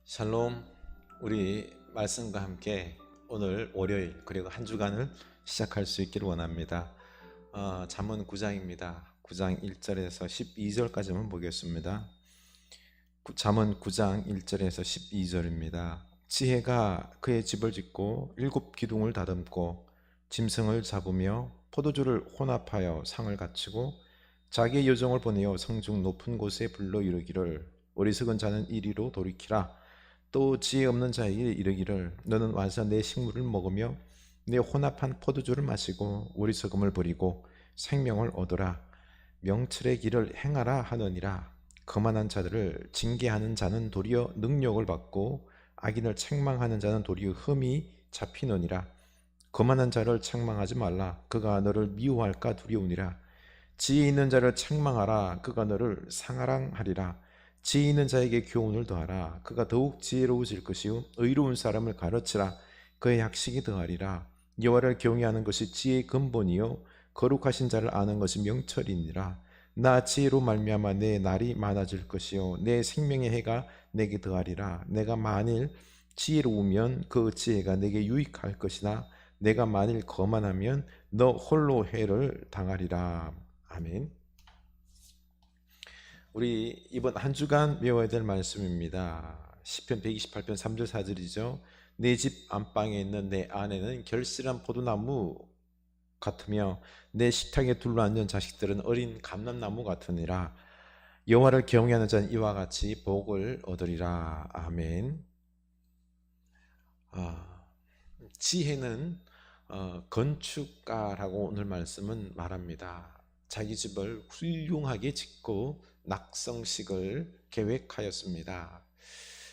샬롬. 우리 말씀과 함께 오늘 월요일 그리고 한 주간을 시작할 수 있기를 원합니다. 잠언 9장입니다. 9장 1절에서 12절까지만 보겠습니다. 잠언 9장 1절에서 12절입니다. 지혜가 그의 집을 짓고 일곱 기둥을 다듬고 짐승을 잡으며 포도주를 혼합하여 상을 갖추고 자기의 여종을 보내어 성중 높은 곳에 불러 이르기를 어리석은 자는 이리로 돌이키라. 또 지혜 없는 자에게 이르기를 너는 와서 내 식물을 먹으며 내 혼합한 포도주를 마시고 어리석음을 버리고 생명을 얻으라. 명철의 길을 행하라 하느니라. 거만한 자들을 징계하는 자는 도리어 능력을 받고 악인을 책망하는 자는 도리어 흠이 잡히느니라. 거만한 자를 책망하지 말라. 그가 너를 미워할까 두려우니라. 지혜 있는 자를 책망하라. 그가 너를 상하랑하리라. 지혜 있는 자에게 교훈을 더하라. 그가 더욱 지혜로워질 것이요 의로운 사람을 가르치라. 그의 학식이 더하리라. 여호와를 경외하는 것이 지혜의 근본이요 거룩하신 자를 아는 것이 명철이니라. 나 지혜로 말미암아 내 날이 많아질 것이요 내 생명의 해가 내게 더하리라. 내가 만일 지혜로우면 그 지혜가 내게 유익할 것이나 내가 만일 거만하면 너 홀로 해를 당하리라. 아멘. 우리 이번 한 주간 외워야 될 말씀입니다. 시편 128편 3절 4절이죠. 내 집 안방에 있는 내 아내는 결실한 포도나무 같으며 내 식탁에 둘러앉은 자식들은 어린 감람나무 같으니라. 여호와를 경외하는 자는 이와 같이 복을 얻으리라. 아멘. 지혜는 건축가라고 오늘 말씀은 말합니다. 자기 집을 훌륭하게 짓고 낙성식을 계획하였습니다.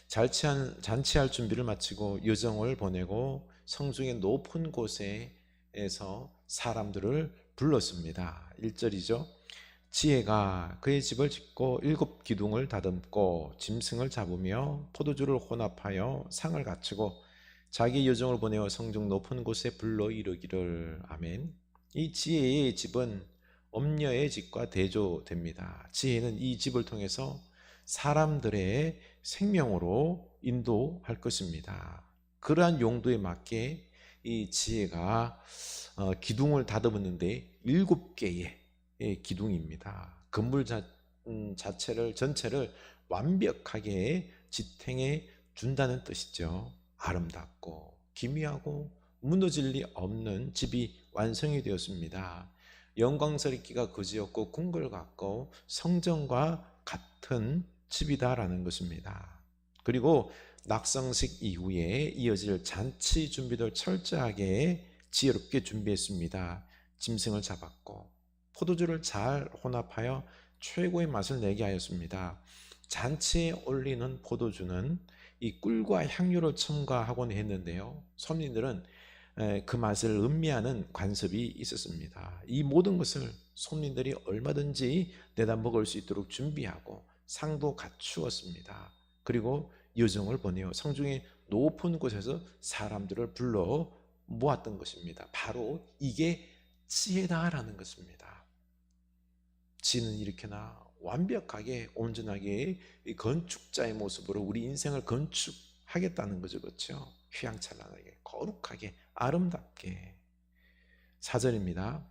잔치할 준비를 마치고 여정을 보내고 성중의 높은 곳에서 사람들을 불렀습니다. 1절이죠. 지혜가 그의 집을 짓고 일곱 기둥을 다듬고 짐승을 잡으며 포도주를 혼합하여 상을 갖추고 자기 여종을 보내어 성중 높은 곳에 불러 이르기를. 아멘. 이 지혜의 집은 엄녀의 집과 대조됩니다. 지혜는 이 집을 통해서 사람들의 생명으로 인도할 것입니다. 그러한 용도에 맞게 이 지혜가 기둥을 다듬었는데 7개의 기둥입니다. 건물 전체를 완벽하게 지탱해 준다는 뜻이죠. 아름답고 기미하고 무너질 리 없는 집이 완성이 되었습니다. 영광스럽기가 그지없고 궁궐 같고 성전과 같은 집이다라는 것입니다. 그리고 낙성식 이후에 이어질 잔치 준비도 철저하게 지혜롭게 준비했습니다. 짐승을 잡았고 포도주를 잘 혼합하여 최고의 맛을 내게 하였습니다. 잔치에 올리는 포도주는 이 꿀과 향료를 첨가하곤 했는데요, 손님들은 그 맛을 음미하는 관습이 있었습니다. 이 모든 것을 손님들이 얼마든지 내다 먹을 수 있도록 준비하고 상도 갖추었습니다. 그리고 여정을 보내어 성중의 높은 곳에서 사람들을 불러 모았던 것입니다. 바로 이게 지혜다라는 것입니다. 지혜는 이렇게나 완벽하게 온전하게 건축자의 모습으로 우리 인생을 건축하겠다는 거죠. 그렇죠? 휘황찬란하게 거룩하게 아름답게. 4절입니다.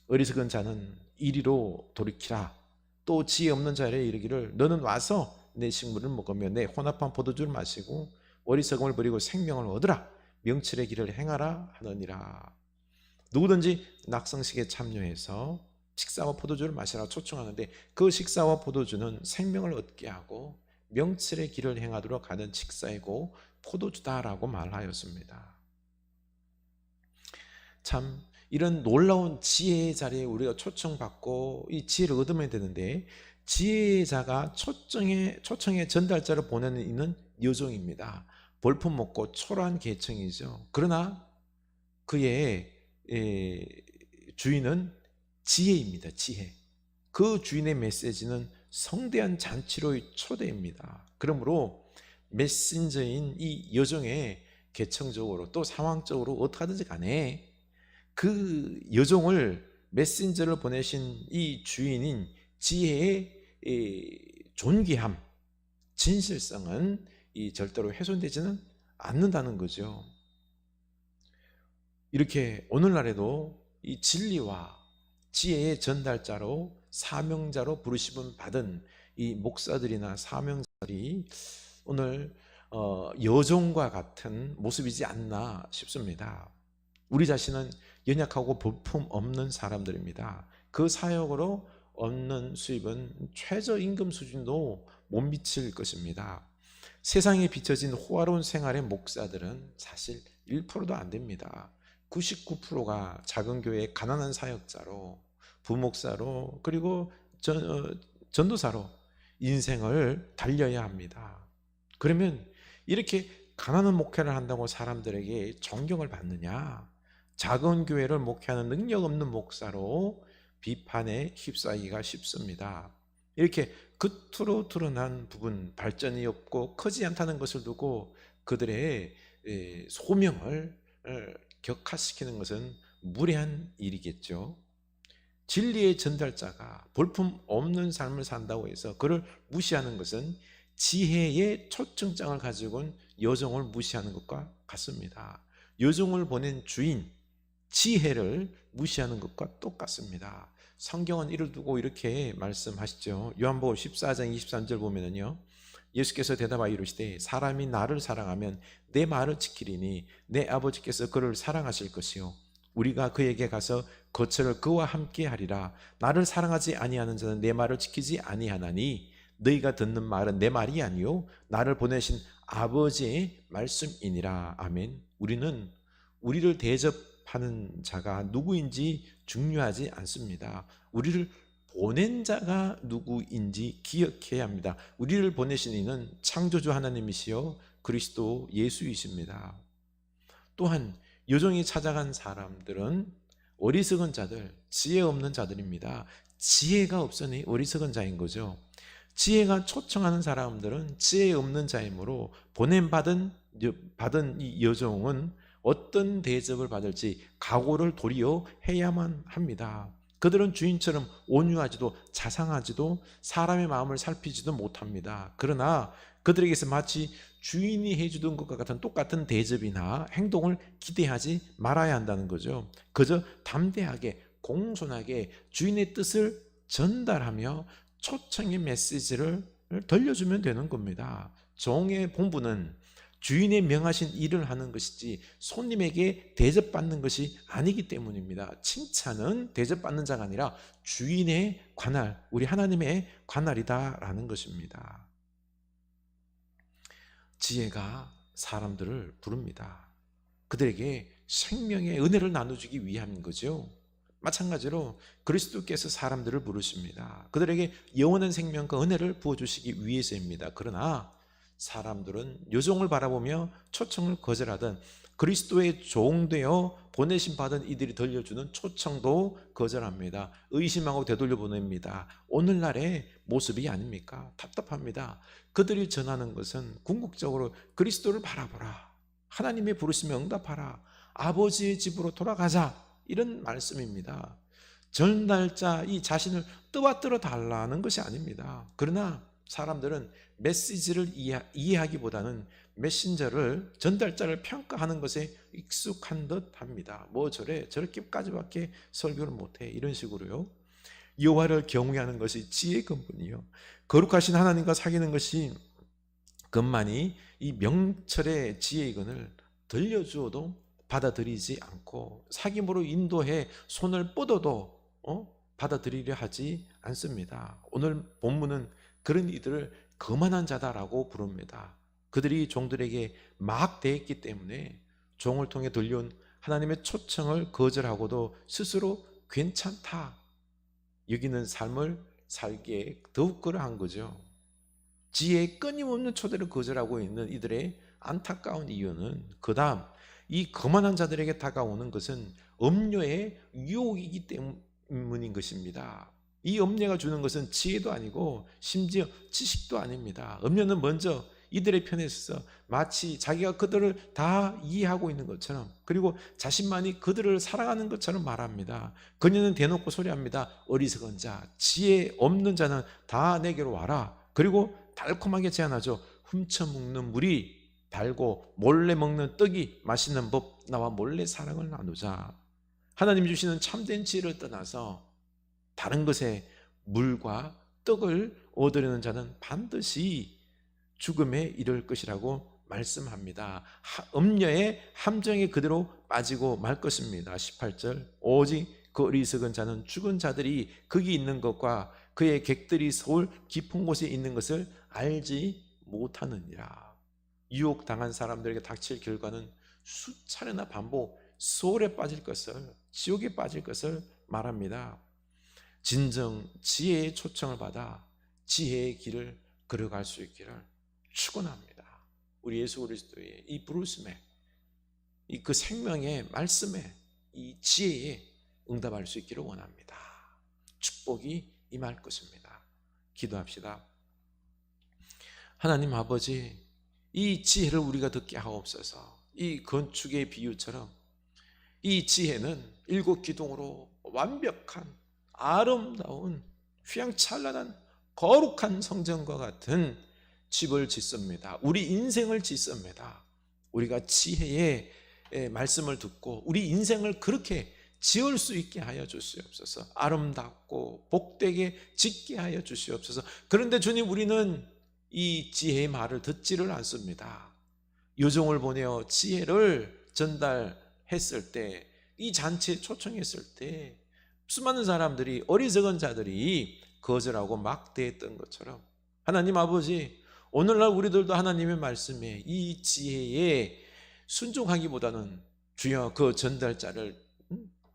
어리석은 자는 이리로 돌이키라. 또 지혜 없는 자에게 이르기를 너는 와서 내 식물을 먹으며 내 혼합한 포도주를 마시고 어리석음을 버리고 생명을 얻으라. 명철의 길을 행하라 하느니라. 누구든지 낙성식에 참여해서 식사와 포도주를 마시라 초청하는데 그 식사와 포도주는 생명을 얻게 하고 명철의 길을 행하도록 하는 식사이고 포도주다라고 말하였습니다. 참 이런 놀라운 지혜의 자리에 우리가 초청받고 이 지혜를 얻으면 되는데, 지혜자가 초청의 전달자를 보내는 이는 여종입니다. 볼품 먹고 초라한 계층이죠. 그러나 그의 주인은 지혜입니다. 지혜. 그 주인의 메시지는 성대한 잔치로의 초대입니다. 그러므로 메신저인 이 여종의 계층적으로 또 상황적으로 어떻게 하든지 간에 그 여종을 메신저를 보내신 이 주인인 지혜의 존귀함, 진실성은 절대로 훼손되지는 않는다는 거죠. 이렇게 오늘날에도 이 진리와 지혜의 전달자로 사명자로 부르심을 받은 이 목사들이나 사명자들이 오늘 여종과 같은 모습이지 않나 싶습니다. 우리 자신은 연약하고 볼품 없는 사람들입니다. 그 사역으로 얻는 수입은 최저임금 수준도 못 미칠 것입니다. 세상에 비춰진 호화로운 생활의 목사들은 사실 1%도 안 됩니다. 99%가 작은 교회의 가난한 사역자로, 부목사로, 그리고 전도사로 인생을 달려야 합니다. 그러면 이렇게 가난한 목회를 한다고 사람들에게 존경을 받느냐? 작은 교회를 목회하는 능력 없는 목사로 비판에 휩싸이기가 쉽습니다. 이렇게 겉으로 드러난 부분, 발전이 없고 크지 않다는 것을 두고 그들의 소명을 격하시키는 것은 무례한 일이겠죠. 진리의 전달자가 볼품 없는 삶을 산다고 해서 그를 무시하는 것은 지혜의 초청장을 가지고 온 여종을 무시하는 것과 같습니다. 여종을 보낸 주인, 지혜를 무시하는 것과 똑같습니다. 성경은 이를 두고 이렇게 말씀하시죠. 요한복음 14장 23절 보면은요, 예수께서 대답하여 이르시되 사람이 나를 사랑하면 내 말을 지키리니 내 아버지께서 그를 사랑하실 것이요 우리가 그에게 가서 거처를 그와 함께 하리라. 나를 사랑하지 아니하는 자는 내 말을 지키지 아니하나니 너희가 듣는 말은 내 말이 아니요 나를 보내신 아버지의 말씀이니라. 아멘. 우리는 우리를 대접하는 자가 누구인지 중요하지 않습니다. 우리를 보낸 자가 누구인지 기억해야 합니다. 우리를 보내신 이는 창조주 하나님이시요 그리스도 예수이십니다. 또한 여종이 찾아간 사람들은 어리석은 자들, 지혜 없는 자들입니다. 지혜가 없으니 어리석은 자인 거죠. 지혜가 초청하는 사람들은 지혜 없는 자이므로 보냄받은 이 여종은 어떤 대접을 받을지 각오를 도리어 해야만 합니다. 그들은 주인처럼 온유하지도 자상하지도 사람의 마음을 살피지도 못합니다. 그러나 그들에게서 마치 주인이 해주던 것과 같은 똑같은 대접이나 행동을 기대하지 말아야 한다는 거죠. 그저 담대하게 공손하게 주인의 뜻을 전달하며 초청의 메시지를 들려주면 되는 겁니다. 종의 본분은 주인의 명하신 일을 하는 것이지 손님에게 대접받는 것이 아니기 때문입니다. 칭찬은 대접받는 자가 아니라 주인의 관할, 우리 하나님의 관할이다라는 것입니다. 지혜가 사람들을 부릅니다. 그들에게 생명의 은혜를 나눠주기 위함인 거죠. 마찬가지로 그리스도께서 사람들을 부르십니다. 그들에게 영원한 생명과 은혜를 부어주시기 위해서입니다. 그러나 사람들은 여종을 바라보며 초청을 거절하던 그리스도의 종되어 보내심 받은 이들이 들려주는 초청도 거절합니다. 의심하고 되돌려 보냅니다. 오늘날의 모습이 아닙니까? 답답합니다. 그들이 전하는 것은 궁극적으로 그리스도를 바라보라, 하나님의 부르심에 응답하라, 아버지의 집으로 돌아가자, 이런 말씀입니다. 전달자 이 자신을 떠받들어 달라는 것이 아닙니다. 그러나 사람들은 메시지를 이해하기보다는 메신저를, 전달자를 평가하는 것에 익숙한 듯 합니다. 뭐 저렇게까지밖에 설교를 못해, 이런 식으로요. 여호와를 경외하는 것이 지혜의 근본이요 거룩하신 하나님과 사귀는 것이 그만이 이 명철의 지혜의 근을 들려주어도 받아들이지 않고 사귐으로 인도해 손을 뻗어도 받아들이려 하지 않습니다. 오늘 본문은 그런 이들을 거만한 자다라고 부릅니다. 그들이 종들에게 막 대했기 때문에 종을 통해 들려온 하나님의 초청을 거절하고도 스스로 괜찮다 여기는 삶을 살기에 더욱 그러한 거죠. 지혜의 끊임없는 초대를 거절하고 있는 이들의 안타까운 이유는 그 다음 이 거만한 자들에게 다가오는 것은 음료의 유혹이기 때문인 것입니다. 이 음료가 주는 것은 지혜도 아니고 심지어 지식도 아닙니다. 음료는 먼저 이들의 편에 있어서 마치 자기가 그들을 다 이해하고 있는 것처럼, 그리고 자신만이 그들을 사랑하는 것처럼 말합니다. 그녀는 대놓고 소리합니다. 어리석은 자, 지혜 없는 자는 다 내게로 와라. 그리고 달콤하게 제안하죠. 훔쳐 먹는 물이 달고 몰래 먹는 떡이 맛있는 법, 나와 몰래 사랑을 나누자. 하나님 주시는 참된 지혜를 떠나서 다른 것에 물과 떡을 얻으려는 자는 반드시 죽음에 이를 것이라고 말씀합니다. 음녀의 함정에 그대로 빠지고 말 것입니다. 18절, 오직 그 어리석은 자는 죽은 자들이 거기 있는 것과 그의 객들이 서울 깊은 곳에 있는 것을 알지 못하느니라. 유혹당한 사람들에게 닥칠 결과는 수차례나 반복 소홀에 빠질 것을, 지옥에 빠질 것을 말합니다. 진정 지혜의 초청을 받아 지혜의 길을 걸어갈 수 있기를 축원합니다. 우리 예수 그리스도의 이 부르심에, 이 그 생명의 말씀에, 이 지혜에 응답할 수 있기를 원합니다. 축복이 임할 것입니다. 기도합시다. 하나님 아버지, 이 지혜를 우리가 듣게 하옵소서. 이 건축의 비유처럼 이 지혜는 7기둥으로 완벽한 아름다운 휘황찬란한 거룩한 성전과 같은 집을 짓습니다. 우리 인생을 짓습니다. 우리가 지혜의 말씀을 듣고 우리 인생을 그렇게 지을 수 있게 하여 주시옵소서. 아름답고 복되게 짓게 하여 주시옵소서. 그런데 주님, 우리는 이 지혜의 말을 듣지를 않습니다. 요정을 보내어 지혜를 전달했을 때, 이 잔치에 초청했을 때 수많은 사람들이, 어리석은 자들이 거절하고 막대했던 것처럼 하나님 아버지, 오늘날 우리들도 하나님의 말씀에 이 지혜에 순종하기보다는 주여 그 전달자를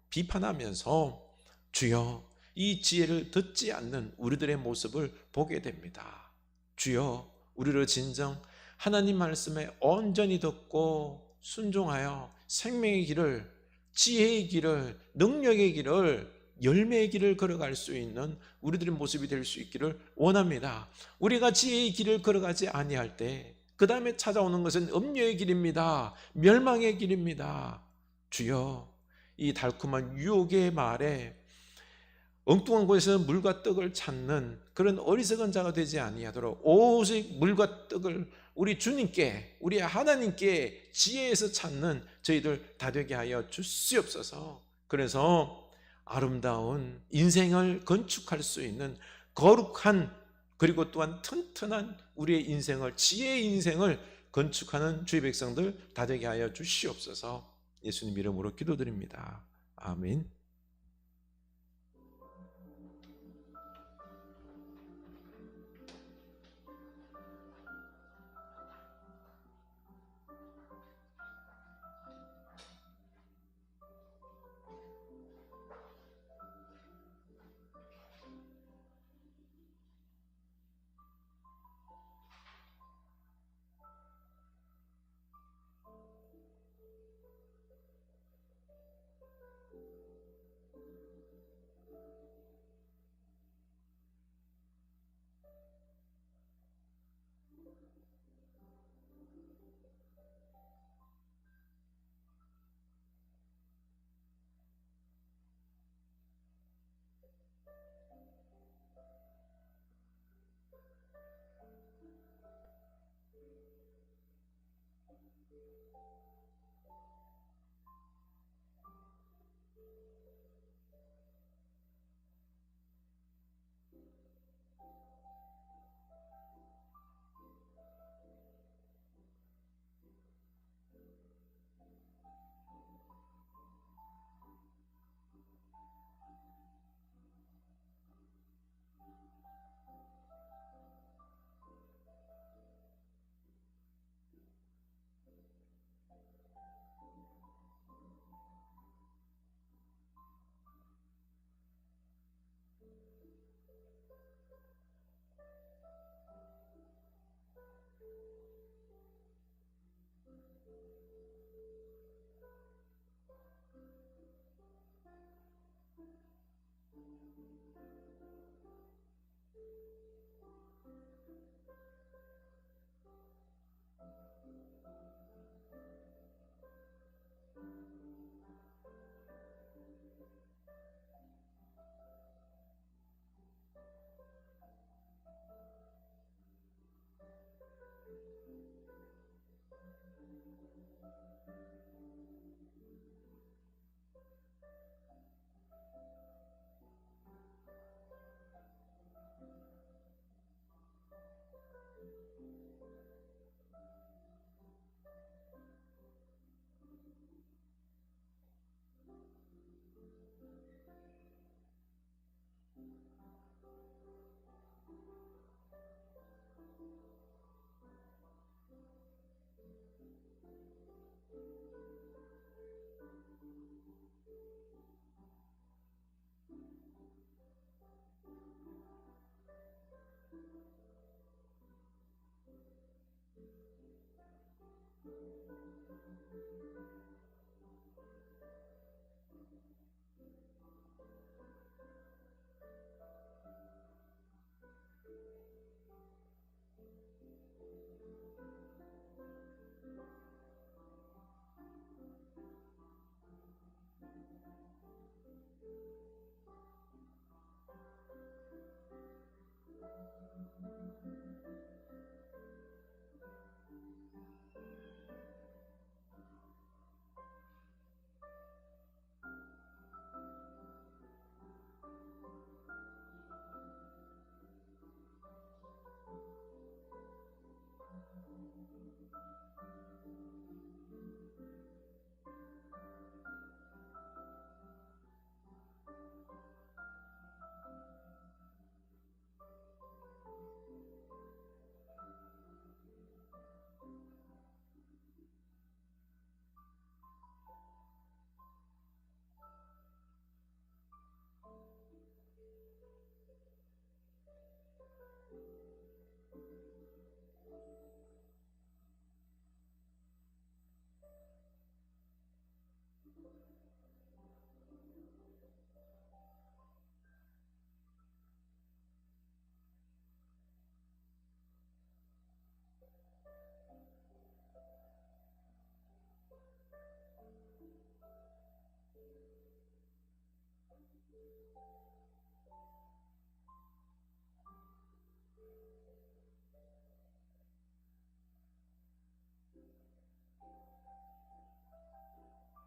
비판하면서 주여 이 지혜를 듣지 않는 우리들의 모습을 보게 됩니다. 주여 우리를 진정 하나님 말씀에 온전히 듣고 순종하여 생명의 길을, 지혜의 길을, 능력의 길을, 열매의 길을 걸어갈 수 있는 우리들의 모습이 될 수 있기를 원합니다. 우리가 지혜의 길을 걸어가지 아니할 때 그 다음에 찾아오는 것은 음녀의 길입니다. 멸망의 길입니다. 주여 이 달콤한 유혹의 말에 엉뚱한 곳에서 물과 떡을 찾는 그런 어리석은 자가 되지 아니하도록 오직 물과 떡을 우리 주님께, 우리 하나님께 지혜에서 찾는 저희들 다 되게 하여 주시옵소서. 그래서 아름다운 인생을 건축할 수 있는 거룩한, 그리고 또한 튼튼한 우리의 인생을, 지혜의 인생을 건축하는 주의 백성들 다 되게 하여 주시옵소서. 예수님 이름으로 기도드립니다. 아멘.